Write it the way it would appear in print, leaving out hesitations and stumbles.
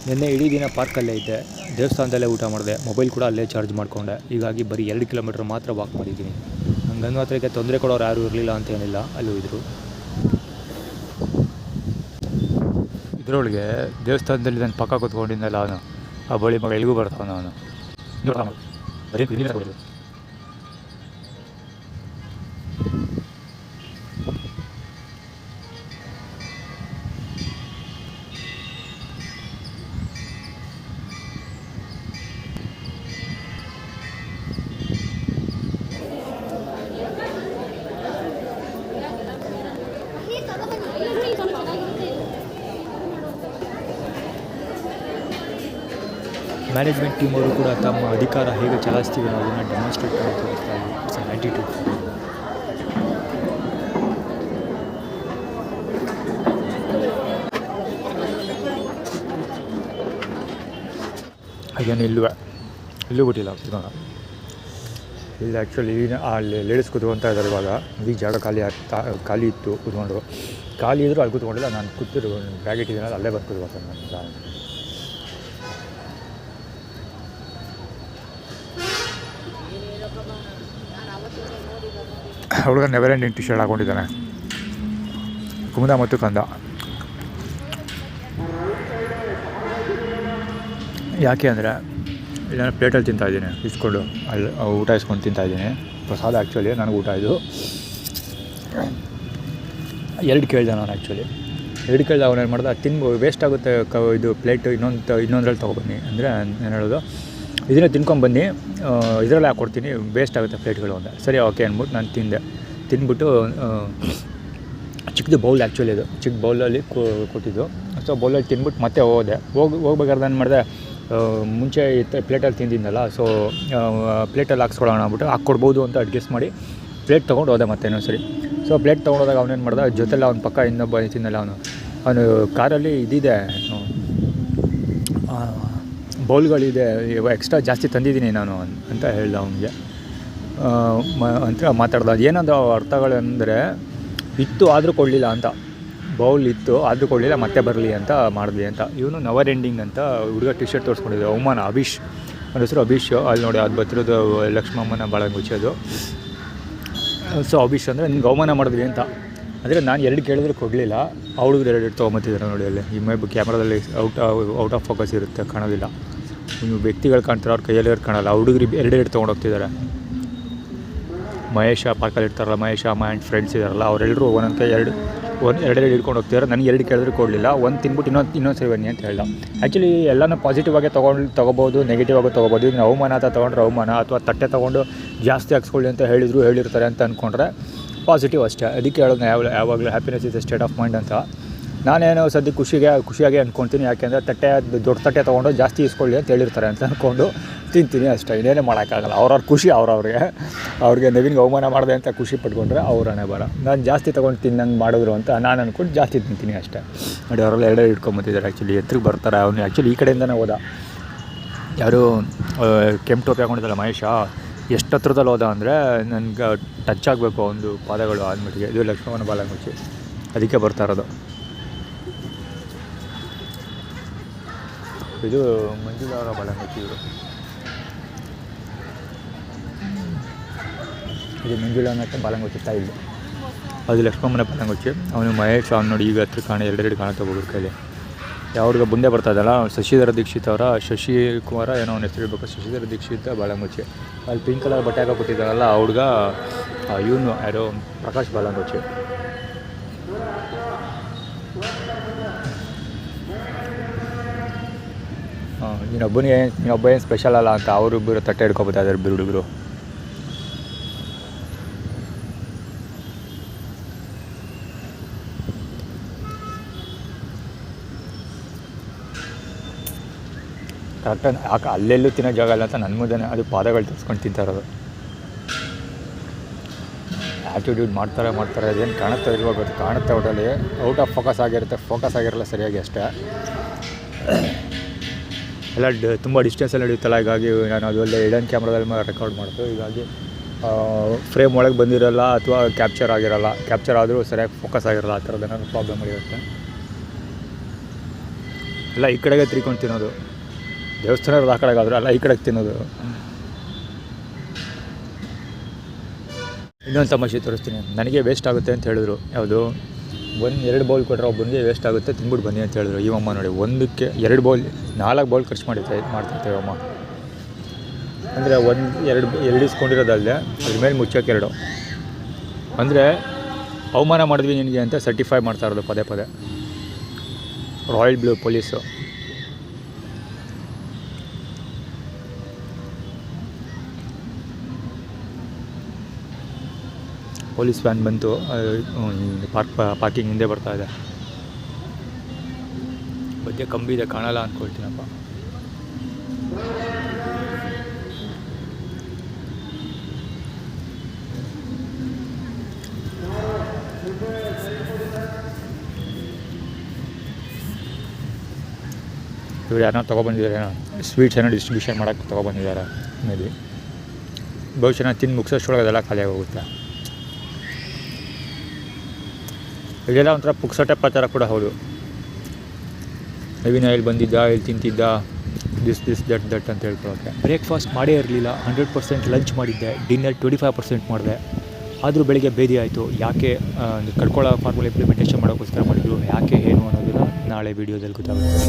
ನಿನ್ನೆ ಇಡೀ ದಿನ ಪಾರ್ಕಲ್ಲೇ ಇದ್ದೆ, ದೇವಸ್ಥಾನದಲ್ಲೇ ಊಟ ಮಾಡಿದೆ, ಮೊಬೈಲ್ ಕೂಡ ಅಲ್ಲೇ ಚಾರ್ಜ್ ಮಾಡಿಕೊಂಡೆ. ಹೀಗಾಗಿ ಬರೀ 2 ಕಿಲೋಮೀಟ್ರ್ ಮಾತ್ರ ವಾಕ್ ಮಾಡಿದ್ದೀನಿ. ಹಂಗಂದು ಮಾತ್ರಕ್ಕೆ ತೊಂದರೆ ಕೊಡೋರು ಯಾರೂ ಇರಲಿಲ್ಲ ಅಂತೇನಿಲ್ಲ, ಅಲ್ಲೂ ಇದ್ದರು. ಇದರೊಳಗೆ ದೇವಸ್ಥಾನದಲ್ಲಿ ನನ್ನ ಪಕ್ಕ ಕೂತ್ಕೊಂಡಿದ್ದಲ್ಲ ಅವನು, ಆ ಬಳಿ ಮಗ ಎಲ್ಲಿಗೂ ಬರ್ತಾವನು ಅವನು. ಮ್ಯಾನೇಜ್ಮೆಂಟ್ ಟೀಮ್ ಅವರು ಕೂಡ ತಮ್ಮ ಅಧಿಕಾರ ಹೇಗೆ ಚಲಾಯಿಸ್ತೀವಿ ಅನ್ನೋದನ್ನು ಡೆಮಾನ್ಸ್ಟ್ರೇಟ್ ಮಾಡಿ ತೋರಿಸ್ತಾ ಇದ್ದೀವಿ. It's on attitude. ಹಾಗೇನು ಇಲ್ಲೂ ಬಿಟ್ಟಿಲ್ಲ ಇವಾಗ. ಇಲ್ಲಿ ಆ್ಯಕ್ಚುಲಿ ಅಲ್ಲಿ ಲೇಡೀಸ್ ಕೂತ್ಕೊಳ್ತಾ ಇದ್ದಾರೆ ಇವಾಗ. ಈ ಜಾಗ ಖಾಲಿ ಇತ್ತು, ಕೂತ್ಕೊಂಡು ಖಾಲಿ ಇದ್ದರೂ ಅಲ್ಲಿ ಕೂತ್ಕೊಂಡಿಲ್ಲ. ನಾನು ಕೂತಿರೋ ಬ್ಯಾಗ್ ಇಟ್ಟಿದ್ದೀನಲ್ಲ, ಅಲ್ಲೇ ಬಂದು ಕೂತ್ಕೊಳ್ತಾರೆ ನಾನು. ಹುಡುಗ never ending T shirt ಹಾಕ್ಕೊಂಡಿದ್ದಾನೆ, Kumuda ಮತ್ತು ಕಂದ. ಯಾಕೆ ಅಂದರೆ ಇಲ್ಲಿ ನಾನು ಪ್ಲೇಟಲ್ಲಿ ತಿಂತಾಯಿದ್ದೀನಿ, ಇಸ್ಕೊಂಡು ಅಲ್ಲಿ ಊಟ ಇಸ್ಕೊಂಡು ತಿಂತಾಯಿದ್ದೀನಿ. ಪ್ರಸಾದ ಆ್ಯಕ್ಚುಲಿ ನನಗೆ ಊಟ ಇದು 2 ಕೇಳಿದೆ ನಾನು. ಆ್ಯಕ್ಚುಲಿ 2 ಕೇಳಿದೆ. ಅವನೇನು ಮಾಡ್ದೆ, ವೇಸ್ಟ್ ಆಗುತ್ತೆ ಇದು ಪ್ಲೇಟು, ಇನ್ನೊಂದ್ರಲ್ಲಿ ತೊಗೊಬನ್ನಿ ಅಂದರೆ ಏನು ಹೇಳೋದು, ಇದನ್ನೇ ತಿನ್ಕೊಂಬನ್ನಿ, ಇದರಲ್ಲೇ ಹಾಕ್ಕೊಡ್ತೀನಿ, ವೇಸ್ಟ್ ಆಗುತ್ತೆ ಪ್ಲೇಟ್ಗಳು ಅಂತ. ಸರಿ ಓಕೆ ಅಂದ್ಬಿಟ್ಟು ನಾನು ತಿಂದ್ಬಿಟ್ಟು ಚಿಕ್ಕದು ಬೌಲ್, ಆ್ಯಕ್ಚುಲಿ ಇದು ಚಿಕ್ಕ ಬೌಲಲ್ಲಿ ಕೊಟ್ಟಿದ್ದು. ಸೊ ಬೌಲಲ್ಲಿ ತಿಂದ್ಬಿಟ್ಟು ಮತ್ತೆ ಹೋಗ್ಬೇಕಾದ್ರೆ ಏನು ಮಾಡಿದೆ, ಮುಂಚೆ ಪ್ಲೇಟಲ್ಲಿ ತಿಂದಿದ್ದಲ್ಲ, ಸೊ ಪ್ಲೇಟಲ್ಲಿ ಹಾಕ್ಸ್ಕೊಳ್ಳೋಣ ಅಂದ್ಬಿಟ್ಟು ಹಾಕ್ಕೊಡ್ಬೋದು ಅಂತ ಅಡ್ಜಸ್ಟ್ ಮಾಡಿ ಪ್ಲೇಟ್ ತೊಗೊಂಡು ಹೋದೆ ಮತ್ತೆ ಇನ್ನೊಂದು ಸರಿ. ಸೊ ಪ್ಲೇಟ್ ತೊಗೊಂಡೋದಾಗ ಅವನೇನು ಮಾಡ್ದೆ, ಜೊತೆಲ್ಲ ಅವ್ನ ಪಕ್ಕ ಇನ್ನೊಬ್ಬ ತಿನ್ನಲ್ಲ ಅವನು ಕಾರಲ್ಲಿ ಇದಿದೆ, ಬೌಲ್ಗಳಿದೆ, ಎಕ್ಸ್ಟ್ರಾ ಜಾಸ್ತಿ ತಂದಿದ್ದೀನಿ ನಾನು ಅಂತ ಹೇಳ್ದೆ ಅವನಿಗೆ ಅಂತ ಮಾತಾಡ್ದೆ. ಏನಂದ್ರೆ ಅರ್ಥಗಳಂದರೆ, ಇತ್ತು ಆದರೂ ಕೊಡಲಿಲ್ಲ ಅಂತ, ಬೌಲ್ ಇತ್ತು ಆದರೂ ಕೊಡಲಿಲ್ಲ, ಮತ್ತೆ ಬರಲಿ ಅಂತ ಮಾಡಿದ್ವಿ ಅಂತ. ಇವನು ನೆವರ್ ಎಂಡಿಂಗ್ ಅಂತ ಹುಡುಗ ಟಿ ಶರ್ಟ್ ತೋರಿಸ್ಕೊಂಡಿದ್ದೆ, ಅವಮಾನ. ಅಭೀಶ್, ನನ್ನ ಹೆಸರು ಅಭೀಶ್. ಅಲ್ಲಿ ನೋಡಿ ಅದು ಬರ್ತಿರೋದು ಲಕ್ಷ್ಮಮ್ಮನ ಬಾಳಂಗುಚ್ಚಿ ಅದು. ಸೊ ಅಭೀಶ್ ಅಂದರೆ ನಿಮ್ಗೆ ಅವಮಾನ ಮಾಡಿದ್ವಿ ಅಂತ. ಅಂದರೆ ನಾನು 2 ಕೇಳಿದ್ರೆ ಕೊಡಲಿಲ್ಲ, ಆ ಹುಡುಗರು 2 ತೊಗೊಂಬತ್ತಿದ್ದಾರೆ ನೋಡಿ ಅಲ್ಲಿ. ಈ ಕ್ಯಾಮ್ರಾದಲ್ಲಿ ಔಟ್ ಆಫ್ ಫೋಕಸ್ ಇರುತ್ತೆ, ಕಾಣೋದಿಲ್ಲ. ನೀವು ವ್ಯಕ್ತಿಗಳು ಕಾಣ್ತಾರೆ, ಅವ್ರ ಕೈಯಲ್ಲಿ ಕಾಣಲ್ಲ. ಆ ಹುಡುಗರು 2 ತೊಗೊಂಡೋಗ್ತಿದ್ದಾರೆ. ಮಹೇಶ ಪಾರ್ಕಲ್ಲಿ ಇರ್ತಾರಲ್ಲ, ಮಹೇಶ ಅಮ್ಮ ಆ್ಯಂಡ್ ಫ್ರೆಂಡ್ಸ್ ಇದ್ದಾರಲ್ಲ, ಅವರೆಲ್ಲರೂ ಒಂದೊಂದು ಕೈ 2 ಹಿಡ್ಕೊಂಡು ಹೋಗ್ತಿದ್ದಾರೆ. ನನಗೆ 2 ಕೇಳಿದ್ರೆ ಕೊಡಲಿಲ್ಲ, ಒಂದು ತಿನ್ಬಿಟ್ಟು ಇನ್ನೊಂದು ಸರಿ ಬನ್ನಿ ಅಂತ ಹೇಳ್ದ. ಆ್ಯಕ್ಚುಲಿ ಎಲ್ಲನೂ ಪಾಸಿಟಿವ್ ಆಗಿ ತೊಗೋಬೋದು, ನೆಗೆಟಿವ್ ಆಗಿ ತೊಗೋಬೋದು. ಈಗ ಅವಮಾನ ಅಂತ ತೊಗೊಂಡ್ರೆ ಅವಮಾನ, ಅಥವಾ ತಟ್ಟೆ ತೊಗೊಂಡು ಜಾಸ್ತಿ ಹಾಕ್ಸ್ಕೊಳ್ಳಿ ಅಂತ ಹೇಳಿರ್ತಾರೆ ಅಂತ ಅಂದ್ಕೊಂಡ್ರೆ ಪಾಸಿಟಿವ್ ಅಷ್ಟೇ. ಅದಕ್ಕೆ ಹೇಳೋದು ಯಾವಾಗಲೂ happiness is A state of mind ಅಂತ. ನಾನೇನೋ ಸದ್ಯ ಖುಷಿಯಾಗಿ ಅಂದ್ಕೊತೀನಿ. ಯಾಕೆಂದರೆ ದೊಡ್ಡ ತಟ್ಟೆ ತೊಗೊಂಡು ಜಾಸ್ತಿ ಇಸ್ಕೊಳ್ಳಿ ಅಂತ ಹೇಳಿರ್ತಾರೆ ಅಂತ ಅಂದ್ಕೊಂಡು ತಿಂತೀನಿ ಅಷ್ಟೇ, ಇನ್ನೇನೇ ಮಾಡೋಕ್ಕಾಗಲ್ಲ. ಅವ್ರವ್ರ ಖುಷಿ ಅವ್ರಿಗೆ ನವೀನ್ಗೆ ಅವಮಾನ ಮಾಡಿದೆ ಅಂತ ಖುಷಿ ಪಟ್ಕೊಂಡ್ರೆ ಅವರನ್ನೇ ಬರ. ನಾನು ಜಾಸ್ತಿ ತೊಗೊಂಡು ತಿನ್ನಂಗೆ ಮಾಡಿದ್ರು ಅಂತ ನಾನು ಅಂದ್ಕೊಂಡು ಜಾಸ್ತಿ ತಿಂತೀನಿ ಅಷ್ಟೇ. ನೋಡಿ ಅವರೆಲ್ಲ 2 ಇಟ್ಕೊಂಬತ್ತಿದ್ದಾರೆ. ಆ್ಯಕ್ಚುಲಿ ಎತ್ತಿಗೆ ಬರ್ತಾರೆ. ಅವನು ಆ್ಯಕ್ಚುಲಿ ಈ ಕಡೆಯಿಂದನೇ ಹೋದ. ಯಾರು ಕೆಂಪು ಟೋಪಿ ಹಾಕೊಂಡಿದ್ದಲ್ಲ ಮಹೇಶ, ಎಷ್ಟು ಹತ್ರದಲ್ಲಿ ಹೋದ ಅಂದರೆ ನನಗೆ ಟಚ್ ಆಗಬೇಕು ಒಂದು ಪಾದಗಳು ಆದ್ಮೇಲೆ. ಇದು ಲಕ್ಷ್ಮಣನ ಬಾಲಂಗುಚ್ಚಿ, ಅದಕ್ಕೆ ಬರ್ತಾ ಇರೋದು. ಇದು ಮಂಜುಳವರ ಬಾಲಂಗುಚ್ಚಿ. ಇದು ಮಂಜುಳನ ಬಾಲಂಗುಚ್ಚಿ ತಾಯಿಲ್. ಅದು ಲಕ್ಷ್ಮಮ್ಮನ ಬಾಲಂಗುಚ್ಚಿ. ಅವನು ಮಹೇಶ್, ಅವ್ನು ನೋಡಿ ಈಗ ಹತ್ರ 2 ಕಾಣುತ್ತೆ ಹುಡುಗರ ಕೈಲಿ. ಯಾವ್ದು ಮುಂದೆ ಬರ್ತಾ ಇದ್ದಲ್ಲ, ಶಶಿಧರ ದೀಕ್ಷಿತ್ ಅವರ ಶಶಿಕುಮಾರ ಏನೋ ಅವನ ಹೆಸರು ಇರಬೇಕು, ಶಶಿಧರ ದೀಕ್ಷಿತ್ ಬಾಲಂಗುಚ್ಚಿ. ಅಲ್ಲಿ ಪಿಂಕ್ ಕಲರ್ ಬಟ್ಟೆ ಹಾಕೋ ಕೊಟ್ಟಿದ್ದಾರಲ್ಲ ಆ ಹುಡುಗ, ಇವನು ಯಾರೋ ಪ್ರಕಾಶ್ ಬಾಲಂಗುಚ್ಚಿ. ನೀನೊಬ್ಬ ಏನು ಸ್ಪೆಷಲ್ ಅಲ್ಲ ಅಂತ ಅವರಿಬ್ಬರು ತಟ್ಟೆ ಹಿಡ್ಕೊಬೋತಾ ಇದ್ದಾರೆ, ಇಬ್ಬರು ಹುಡುಗರು. ಕರೆಕ್ಟಾಗಿ ಅಲ್ಲೆಲ್ಲೂ ತಿನ್ನೋ ಜಾಗ ಇಲ್ಲ ಅಂತ ನನ್ನ ಮುಂದೆ ಅದು ಪಾದಗಳು ತರಿಸ್ಕೊಂಡು ತಿಂತಾ ಇರೋದು. ಆ್ಯಟಿಟ್ಯೂಡ್ ಮಾಡ್ತಾರೆ. ಅದೇನು ಕಾಣುತ್ತೆ ಇಲ್ವಾಗ ಗೊತ್ತು, ಕಾಣುತ್ತೆ ಒಟ್ಟಲ್ಲಿ ಔಟ್ ಆಫ್ ಫೋಕಸ್ ಆಗಿರಲ್ಲ ಸರಿಯಾಗಿ ಅಷ್ಟೇ. ಎಲ್ಲ ತುಂಬ ಡಿಸ್ಟೆನ್ಸಲ್ಲಿ ನಡೆಯುತ್ತಲ್ಲ, ಹೀಗಾಗಿ ನಾನು ಅದೆಲ್ಲ ಹಿಡನ್ ಕ್ಯಾಮ್ರಾದಲ್ಲಿ ರೆಕಾರ್ಡ್ ಮಾಡ್ತು. ಹೀಗಾಗಿ ಫ್ರೇಮ್ ಒಳಗೆ ಬಂದಿರಲ್ಲ ಅಥವಾ ಕ್ಯಾಪ್ಚರ್ ಆಗಿರಲ್ಲ, ಕ್ಯಾಪ್ಚರ್ ಆದರೂ ಸರಿಯಾಗಿ ಫೋಕಸ್ ಆಗಿರಲ್ಲ, ಆ ಥರದ್ದು ಏನಾದ್ರು ಪ್ರಾಬ್ಲಮ್ ಆಗಿರುತ್ತೆ. ಎಲ್ಲ ಈ ಕಡೆಗೆ ತಿರ್ಕೊಂಡು ತಿನ್ನೋದು, ದೇವಸ್ಥಾನ ಇರೋದು ಆ ಕಡೆಗೆ ಆದರೂ ಎಲ್ಲ ಈ ಕಡೆಗೆ ತಿನ್ನೋದು. ಇನ್ನೊಂದು ತಮಾಷೆ ತೋರಿಸ್ತೀನಿ. ನನಗೆ ವೇಸ್ಟ್ ಆಗುತ್ತೆ ಅಂತ ಹೇಳಿದ್ರು. ಯಾವುದು 1-2 ಬೌಲ್ ಕೊಟ್ಟರೆ ಒಬ್ಬನಿಗೆ ವೇಸ್ಟ್ ಆಗುತ್ತೆ, ತಿನ್ಬಿಟ್ಟು ಬನ್ನಿ ಅಂತ ಹೇಳಿದ್ರು. ಇವಮ್ಮ ನೋಡಿ, ಒಂದಕ್ಕೆ 2 ಬೌಲ್ 4 ಬೌಲ್ ಖರ್ಚು ಮಾಡ್ತಿರ್ತೇವೆ ಅಮ್ಮ. ಅಂದರೆ 2 ಇಸ್ಕೊಂಡಿರೋದಲ್ಲದೆ ಅದ್ರ ಮೇಲೆ ಮುಚ್ಚೋಕೆ 2. ಅಂದರೆ ಅವಮಾನ ಮಾಡಿದ್ವಿ ನಿನಗೆ ಅಂತ ಸರ್ಟಿಫೈ ಮಾಡ್ತಾ ಇರೋದು ಪದೇ ಪದೇ royal blue police. Police van ಬಂತು, ಪಾರ್ಕಿಂಗ್ ಹಿಂದೆ ಬರ್ತಾ ಇದೆ. ಮಧ್ಯೆ ಕಂಬಿ ಇದೆ, ಕಾಣಲ್ಲ ಅಂದ್ಕೊಳ್ತೀನಪ್ಪ. ಇವ್ರು ಯಾರನ್ನ ತೊಗೊಬಂದಿದ್ದಾರೆ, ಸ್ವೀಟ್ಸ್ ಏನೋ ಡಿಸ್ಟ್ರಿಬ್ಯೂಷನ್ ಮಾಡೋಕ್ಕೆ ತೊಗೊಬಂದಿದ್ದಾರೆ ಮೇ ಬಿ. ಬಹುಶಃ ತಿಂದು ಮುಗಿಸೋಷ್ಟೊಳಗೆ ಅದೆಲ್ಲ ಖಾಲಿಯಾಗಿ ಹೋಗುತ್ತೆ. ಇದೆಲ್ಲ ಒಂಥರ ಪುಕ್ಸಟೆ ಪ್ರಚಾರ ಕೂಡ ಹೌದು. ನವೀನ ಇಲ್ಲಿ ಬಂದಿದ್ದ, ಇಲ್ಲಿ ತಿಂತಿದ್ದ, ದಿಸ್ ದಟ್ ಅಂತ ಹೇಳ್ಕೊಳ್ಳೋಕ್ಕೆ. ಬ್ರೇಕ್ಫಾಸ್ಟ್ ಮಾಡೇ ಇರಲಿಲ್ಲ, 100% ಲಂಚ್ ಮಾಡಿದ್ದೆ, ಡಿನ್ನರ್ 25% ಮಾಡಿದೆ. ಆದರೂ ಬೆಳಿಗ್ಗೆ ಭೇದಿ ಆಯಿತು. ಯಾಕೆ ಕಡ್ಕೊಳ್ಳೋ ಫಾರ್ಮುಲಾ ಇಂಪ್ಲಿಮೆಂಟೇಷನ್ ಮಾಡೋಕ್ಕೋಸ್ಕರ ಮಾಡಿದ್ರು, ಯಾಕೆ ಏನು ಅನ್ನೋದನ್ನು ನಾಳೆ ವೀಡಿಯೋದಲ್ಲಿ ಗೊತ್ತಾಗುತ್ತೆ.